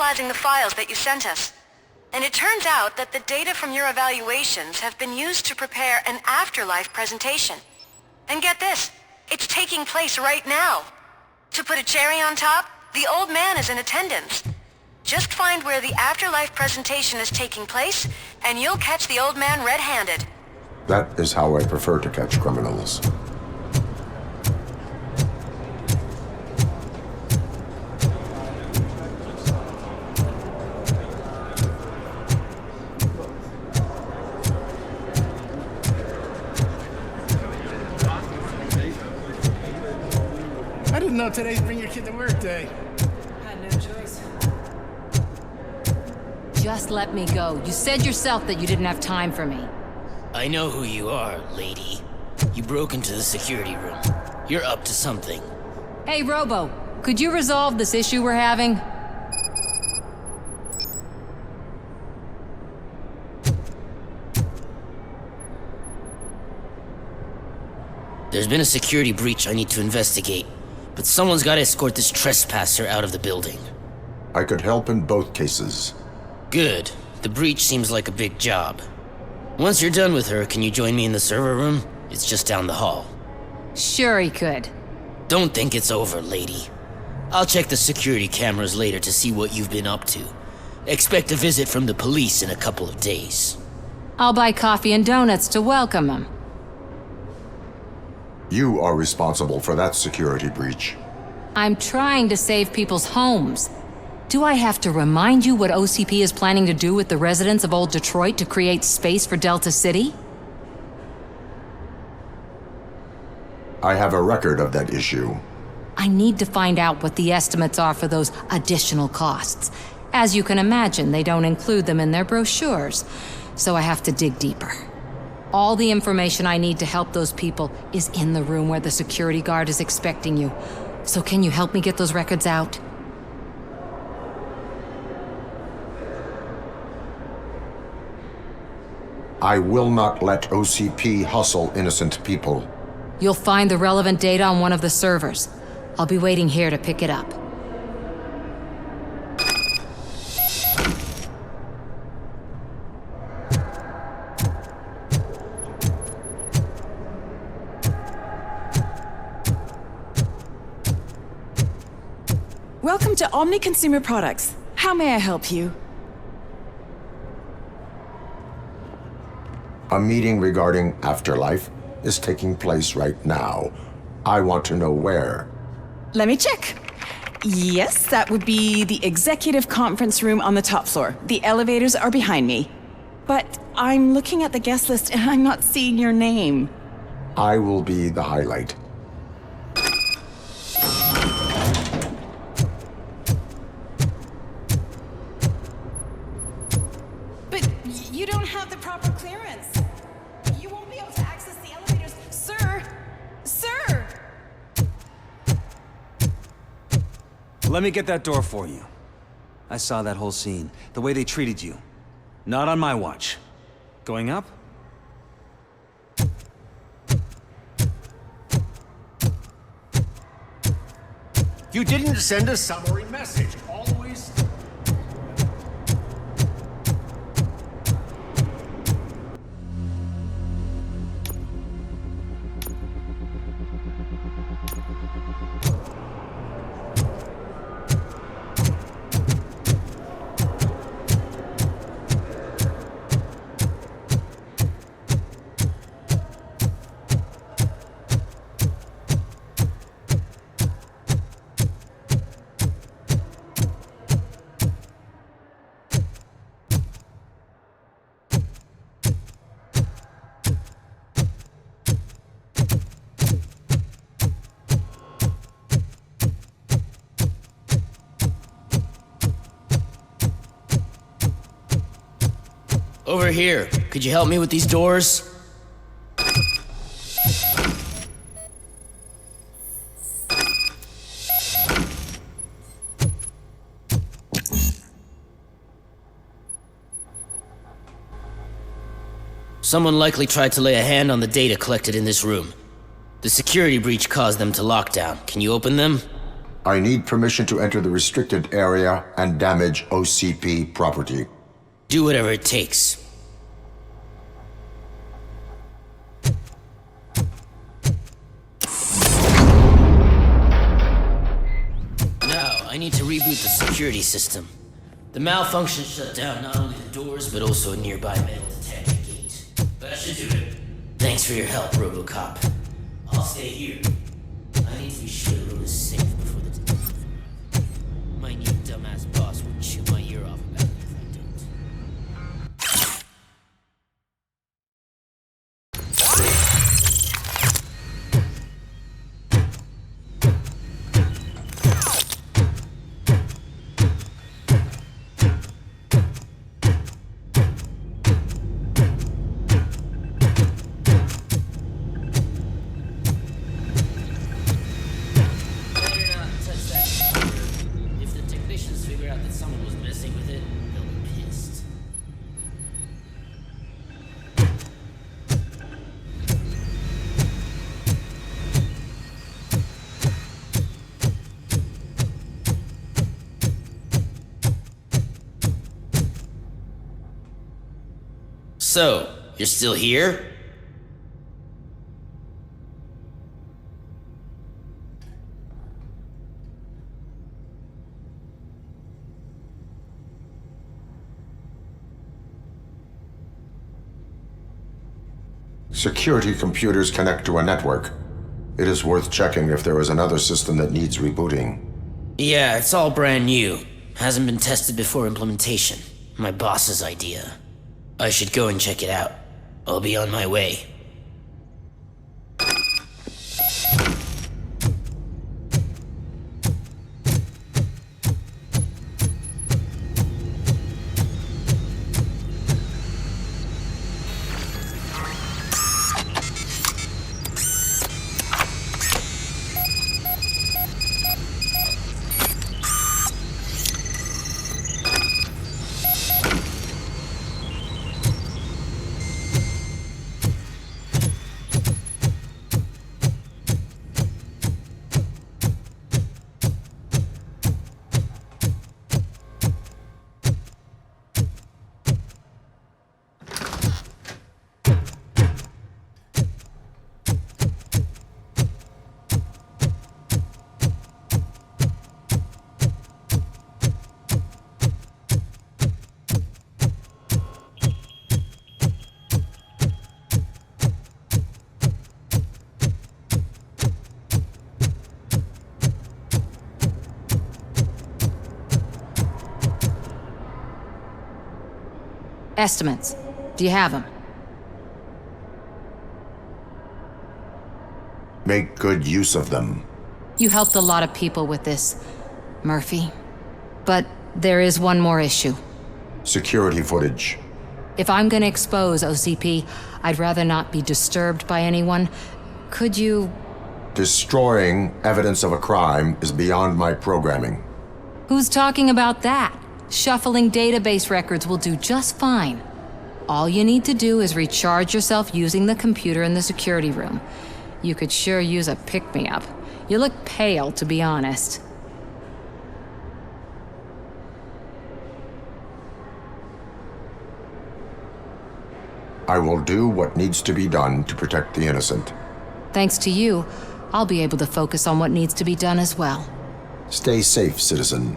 analyzing the files that you sent us. And it turns out that the data from your evaluations have been used to prepare an afterlife presentation. And get this, it's taking place right now. To put a cherry on top, the old man is in attendance. Just find where the afterlife presentation is taking place, and you'll catch the old man red-handed. That is how I prefer to catch criminals. I didn't know today's Bring Your Kid to Work Day. Had no choice. Just let me go. You said yourself that you didn't have time for me. I know who you are, lady. You broke into the security room. You're up to something. Hey, Robo, could you resolve this issue we're having? There's been a security breach I need to investigate, but someone's got to escort this trespasser out of the building. I could help in both cases. Good. The breach seems like a big job. Once you're done with her, can you join me in the server room? It's just down the hall. Sure he could. Don't think it's over, lady. I'll check the security cameras later to see what you've been up to. Expect a visit from the police in a couple of days. I'll buy coffee and donuts to welcome him. You are responsible for that security breach. I'm trying to save people's homes. Do I have to remind you what OCP is planning to do with the residents of Old Detroit to create space for Delta City? I have a record of that issue. I need to find out what the estimates are for those additional costs. As you can imagine, they don't include them in their brochures, so I have to dig deeper. All the information I need to help those people is in the room where the security guard is expecting you. So can you help me get those records out? I will not let OCP hustle innocent people. You'll find the relevant data on one of the servers. I'll be waiting here to pick it up. Welcome to Omni Consumer Products. How may I help you? A meeting regarding afterlife is taking place right now. I want to know where. Let me check. Yes, that would be the executive conference room on the top floor. The elevators are behind me. But I'm looking at the guest list and I'm not seeing your name. I will be the highlight. But you don't have the proper clearance. You won't be able to access the elevators. Sir! Sir! Let me get that door for you. I saw that whole scene. The way they treated you. Not on my watch. Going up? You didn't send a summary message. Always. Over here. Could you help me with these doors? Someone likely tried to lay a hand on the data collected in this room. The security breach caused them to lock down. Can you open them? I need permission to enter the restricted area and damage OCP property. Do whatever it takes. Now, I need to reboot the security system. The malfunction shut down not only the doors, but also a nearby metal detector gate. But I should do it. Thanks for your help, RoboCop. I'll stay here. I need to be sure the road is safe before the... My new dumbass boss would chew my ear off about it if I don't. So, you're still here? Security computers connect to a network. It is worth checking if there is another system that needs rebooting. Yeah, it's all brand new. Hasn't been tested before implementation. My boss's idea. I should go and check it out. I'll be on my way. Estimates. Do you have them? Make good use of them. You helped a lot of people with this, Murphy. But there is one more issue. Security footage. If I'm gonna expose OCP, I'd rather not be disturbed by anyone. Could you... Destroying evidence of a crime is beyond my programming. Who's talking about that? Shuffling database records will do just fine. All you need to do is recharge yourself using the computer in the security room. You could sure use a pick-me-up. You look pale, to be honest. I will do what needs to be done to protect the innocent. Thanks to you, I'll be able to focus on what needs to be done as well. Stay safe, citizen.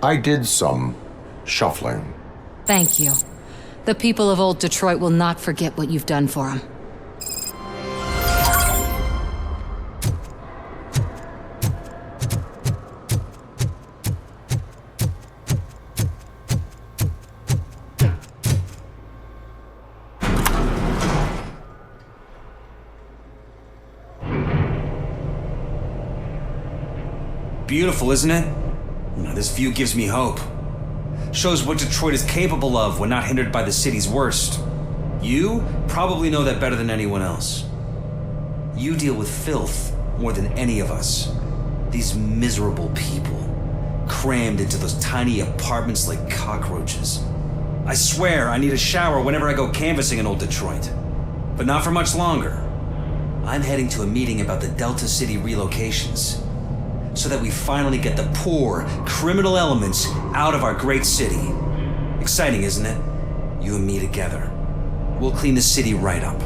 I did some shuffling. Thank you. The people of old Detroit will not forget what you've done for them. Beautiful, isn't it? This view gives me hope. Shows what Detroit is capable of when not hindered by the city's worst. You probably know that better than anyone else. You deal with filth more than any of us. These miserable people, crammed into those tiny apartments like cockroaches. I swear I need a shower whenever I go canvassing in old Detroit. But not for much longer. I'm heading to a meeting about the Delta City relocations, so that we finally get the poor, criminal elements out of our great city. Exciting, isn't it? You and me together. We'll clean the city right up.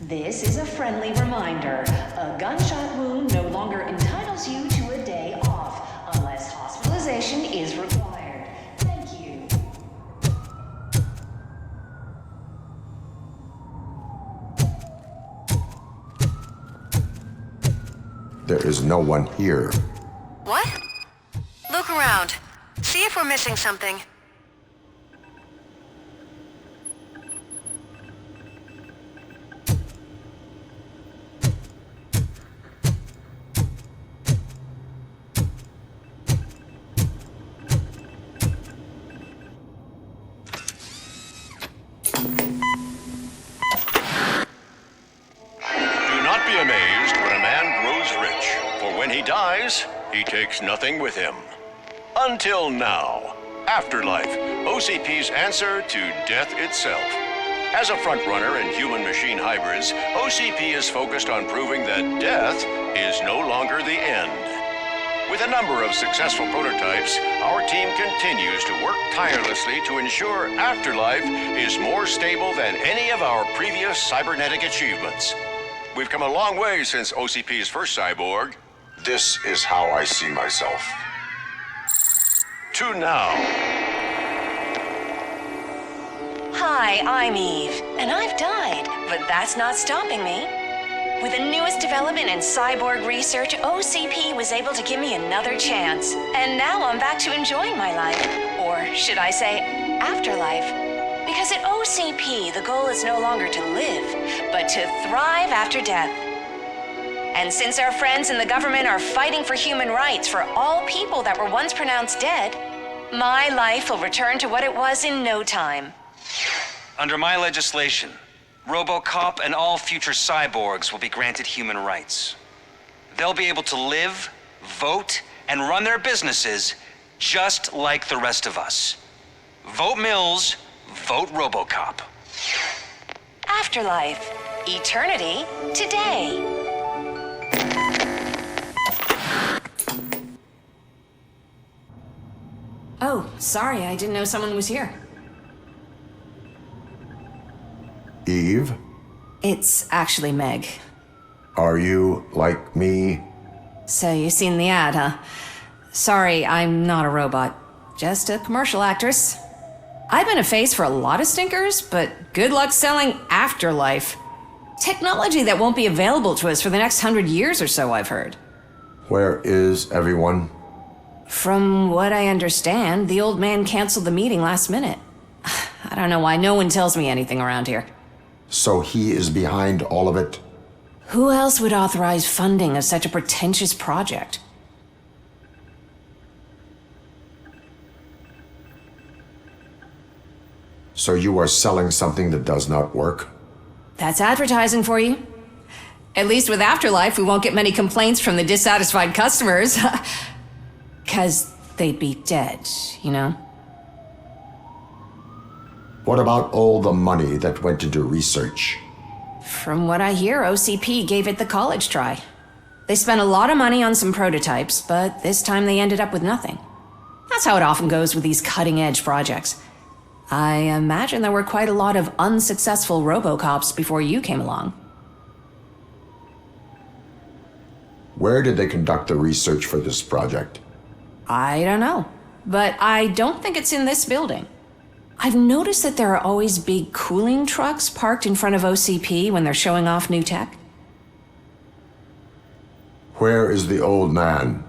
This is a friendly reminder. A gunshot wound no longer entitles you to a day off, unless hospitalization is required. Thank you. There is no one here. What? Look around. See if we're missing something. He takes nothing with him. Until now. Afterlife, OCP's answer to death itself. As a frontrunner in human-machine hybrids, OCP is focused on proving that death is no longer the end. With a number of successful prototypes, our team continues to work tirelessly to ensure Afterlife is more stable than any of our previous cybernetic achievements. We've come a long way since OCP's first cyborg. This is how I see myself. To now. Hi, I'm Eve, and I've died, but that's not stopping me. With the newest development in cyborg research, OCP was able to give me another chance. And now I'm back to enjoying my life. Or should I say, afterlife. Because at OCP, the goal is no longer to live, but to thrive after death. And since our friends in the government are fighting for human rights for all people that were once pronounced dead, my life will return to what it was in no time. Under my legislation, RoboCop and all future cyborgs will be granted human rights. They'll be able to live, vote, and run their businesses just like the rest of us. Vote Mills, vote RoboCop. Afterlife. Eternity. Today. Oh, sorry, I didn't know someone was here. Eve? It's actually Meg. Are you like me? So you've seen the ad, huh? Sorry, I'm not a robot. Just a commercial actress. I've been a face for a lot of stinkers, but good luck selling Afterlife. Technology that won't be available to us for the next 100 years or so, I've heard. Where is everyone? From what I understand, the old man canceled the meeting last minute. I don't know why no one tells me anything around here. So he is behind all of it? Who else would authorize funding of such a pretentious project? So you are selling something that does not work? That's advertising for you. At least with Afterlife, we won't get many complaints from the dissatisfied customers. 'Cause they'd be dead, you know? What about all the money that went into research? From what I hear, OCP gave it the college try. They spent a lot of money on some prototypes, but this time they ended up with nothing. That's how it often goes with these cutting-edge projects. I imagine there were quite a lot of unsuccessful RoboCops before you came along. Where did they conduct the research for this project? I don't know, but I don't think it's in this building. I've noticed that there are always big cooling trucks parked in front of OCP when they're showing off new tech. Where is the old man?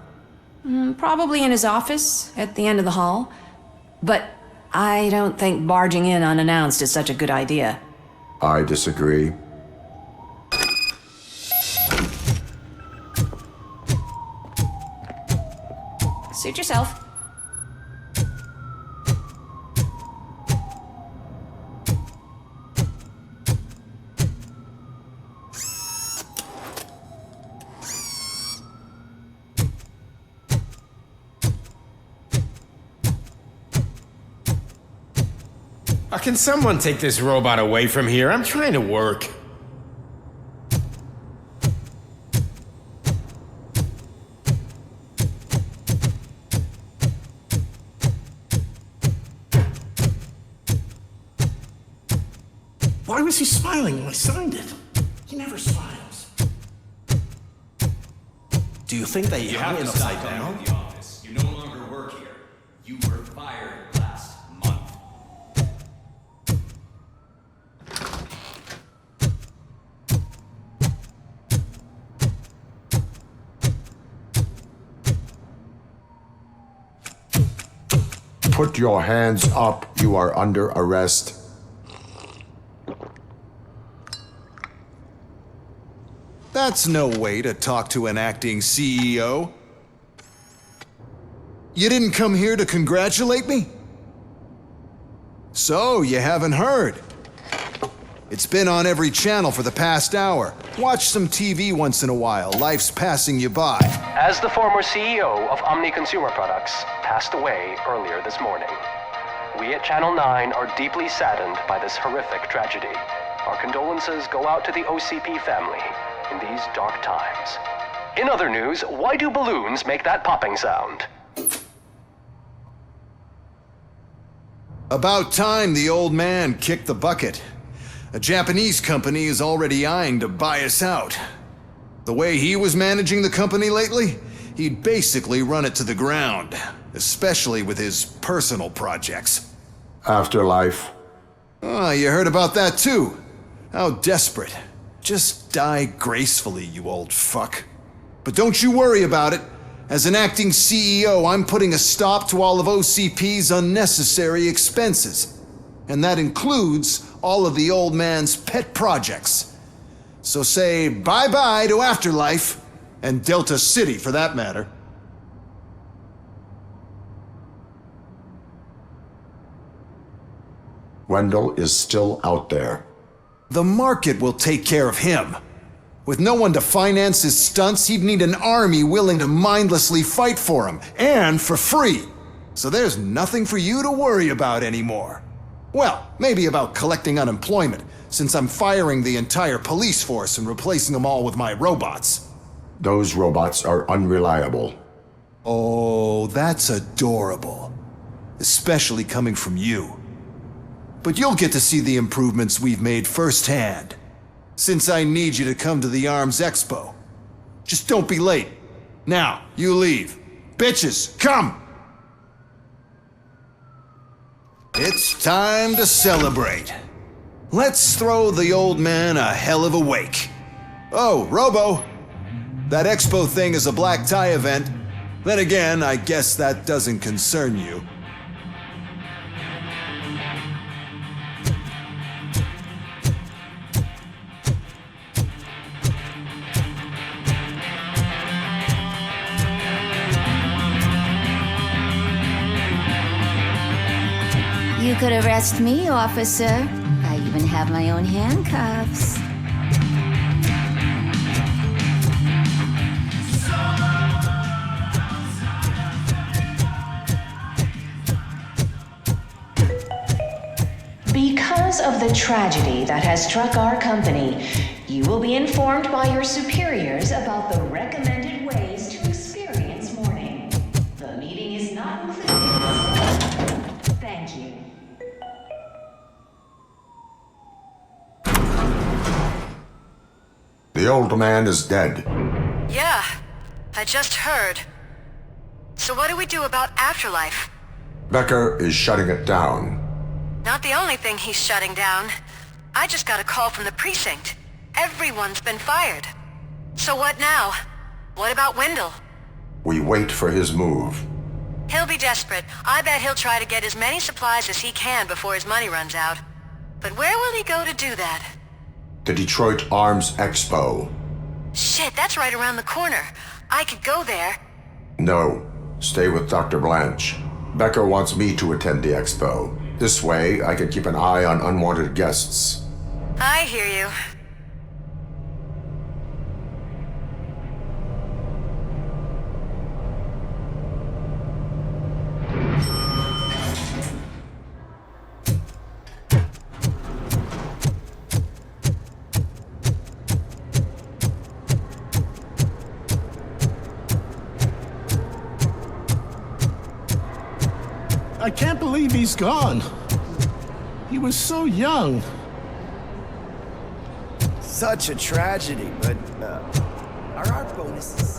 Probably in his office, at the end of the hall. But I don't think barging in unannounced is such a good idea. I disagree. Suit yourself. Can someone take this robot away from here? I'm trying to work. Why was he smiling when I signed it? He never smiles. Do you think they hung it upside down? The office. You no longer work here. You were fired last month. Put your hands up. You are under arrest. That's no way to talk to an acting CEO. You didn't come here to congratulate me? So, you haven't heard. It's been on every channel for the past hour. Watch some TV once in a while. Life's passing you by. As the former CEO of Omni Consumer Products passed away earlier this morning, we at Channel 9 are deeply saddened by this horrific tragedy. Our condolences go out to the OCP family in these dark times. In other news, why do balloons make that popping sound? About time the old man kicked the bucket. A Japanese company is already eyeing to buy us out. The way he was managing the company lately, he'd basically run it to the ground, especially with his personal projects. Afterlife. Oh, you heard about that too? How desperate. Just die gracefully, you old fuck. But don't you worry about it. As an acting CEO, I'm putting a stop to all of OCP's unnecessary expenses. And that includes all of the old man's pet projects. So say bye-bye to Afterlife, and Delta City for that matter. Wendell is still out there. The market will take care of him. With no one to finance his stunts, he'd need an army willing to mindlessly fight for him, and for free. So there's nothing for you to worry about anymore. Well, maybe about collecting unemployment, since I'm firing the entire police force and replacing them all with my robots. Those robots are unreliable. Oh, that's adorable. Especially coming from you. But you'll get to see the improvements we've made firsthand. Since I need you to come to the ARMS Expo. Just don't be late. Now, you leave. Bitches, come! It's time to celebrate. Let's throw the old man a hell of a wake. Oh, Robo! That Expo thing is a black tie event. Then again, I guess that doesn't concern you. You could arrest me, officer. I even have my own handcuffs. Because of the tragedy that has struck our company, you will be informed by your superiors about the recommended The old man is dead. Yeah, I just heard. So what do we do about afterlife? Becker is shutting it down. Not the only thing he's shutting down. I just got a call from the precinct. Everyone's been fired. So what now? What about Wendell? We wait for his move. He'll be desperate. I bet he'll try to get as many supplies as he can before his money runs out. But where will he go to do that? The Detroit Arms Expo. Shit, that's right around the corner. I could go there. No, stay with Dr. Blanche. Becker wants me to attend the expo. This way, I can keep an eye on unwanted guests. I hear you. I can't believe he's gone. He was so young. Such a tragedy, but our art bonuses